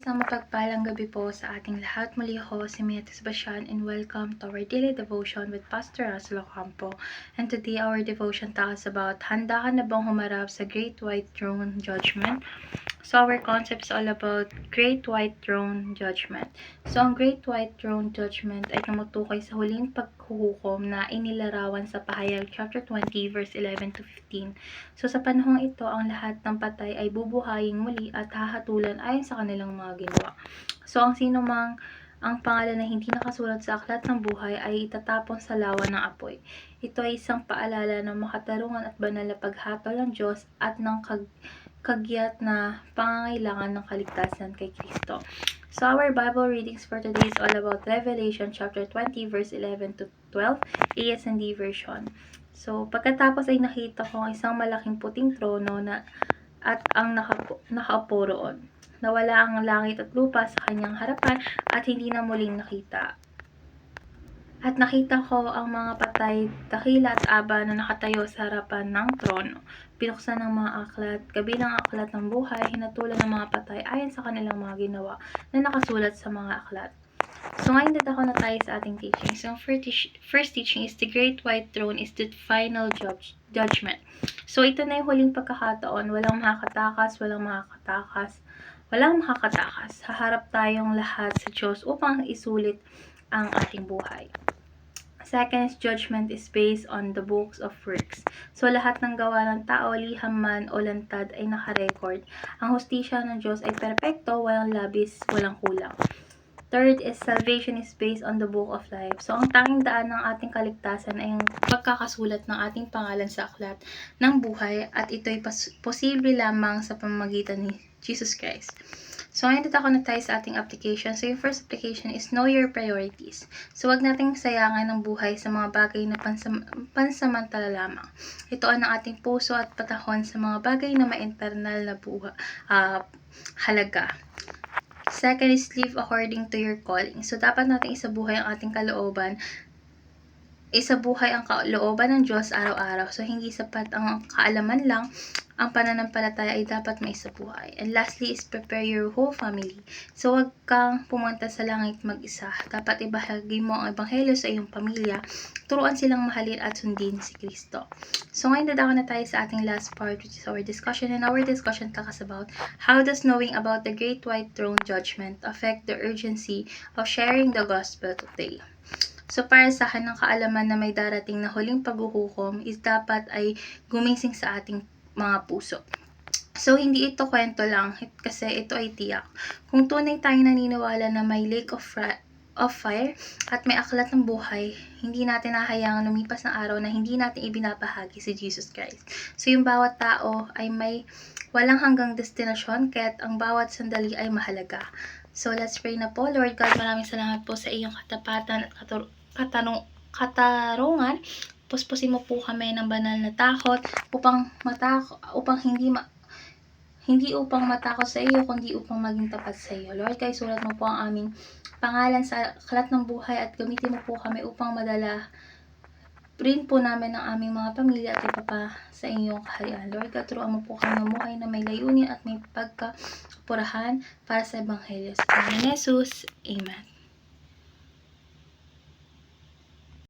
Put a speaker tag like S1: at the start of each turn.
S1: Isang mapagpalang gabi po sa ating lahat. Muli ako si Mia Sebastian and welcome to our daily devotion with Pastor Russell Ocampo. And today our devotion talks about handa ka na bang humarap sa Great White Throne Judgment? So our concept is all about Great White Throne Judgment. So ang Great White Throne Judgment ay tumutukoy sa huling paghuhukom na inilarawan sa Pahayag chapter 20 verse 11 to 15. So sa panahong ito, ang lahat ng patay ay bubuhayin muli at hahatulan ayon sa kanilang mga ginawa. So ang sino mang ang pangalan na hindi nakasulat sa aklat ng buhay ay itatapon sa lawa ng apoy. Ito ay isang paalala ng makatarungan at banal na paghatol ng Diyos at ng kagyat na pangangailangan ng kaligtasan kay Kristo. So our Bible readings for today is all about Revelation chapter 20 verse 11 to 12, ASND version. So pagkatapos ay nakita ko isang malaking puting trono at ang nakaupo roon. Nawala ang langit at lupa sa kanyang harapan at hindi na muling nakita. At nakita ko ang mga patay, dakila at aba na nakatayo sa harapan ng trono. Pinuksan ng mga aklat, kabilang aklat ng buhay, hinatulan ng mga patay ayon sa kanilang mga ginawa na nakasulat sa mga aklat. So ngayon dito ako na tayo sa ating teaching. So first teaching is the Great White Throne is the final judgment. So ito na yung huling pagkakataon, walang makakatakas. Haharap tayong lahat sa Diyos upang isulit ang ating buhay. Second is judgment is based on the books of works. So lahat ng gawa ng tao, liham man o lantad ay nakarecord. Ang hustisya ng Diyos ay perpekto, walang labis, walang kulang. Third is salvation is based on the book of life. So ang tanging daan ng ating kaligtasan ay ang pagkakasulat ng ating pangalan sa aklat ng buhay at ito ay posible lamang sa pamamagitan ni Jesus Christ. So ngayon dito ako na tayo sa ating application. So yung first application is know your priorities. So wag nating sayangan ng buhay sa mga bagay na pansamantala lamang. Ito ang ating puso at patahon sa mga bagay na ma-internal na halaga. Second is live according to your calling. So dapat nating isabuhay ang ating kalooban. Isabuhay ang kalooban ng Diyos araw-araw. So hindi sapat ang kaalaman lang. Ang pananampalataya ay dapat maisabuhay. And lastly is prepare your whole family. So wag kang pumunta sa langit mag-isa. Dapat ibahagi mo ang ebanghelyo sa iyong pamilya. Turuan silang mahalin at sundin si Kristo. So ngayon dadako na tayo sa ating last part, which is our discussion. And our discussion talks about how does knowing about the Great White Throne Judgment affect the urgency of sharing the gospel today. So para sa akin, ng kaalaman na may darating na huling paghuhukom is dapat ay gumising sa ating mga puso. So hindi ito kwento lang kasi ito ay tiyak. Kung tunay tayong naniniwala na may lake of fire at may aklat ng buhay, hindi natin hahayangan lumipas ng araw na hindi natin ibinabahagi si Jesus Christ. So yung bawat tao ay may walang hanggang destinasyon, kaya't ang bawat sandali ay mahalaga. So let's pray na po. Lord God, maraming salamat po sa iyong katapatan at katarungan. Puspusin mo po kami ng banal na takot upang hindi upang matakot sa iyo, kundi upang maging tapat sa iyo. Lord, kay sulat mo po ang aming pangalan sa aklat ng buhay at gamitin mo po kami upang madala rin po namin ang aming mga pamilya at iba pa sa inyong kaharian. Lord, turuan mo po kami mamuhay na may layunin at may pagkapurahan para sa ebanghelyo. Sa Panginoon Jesus, Amen.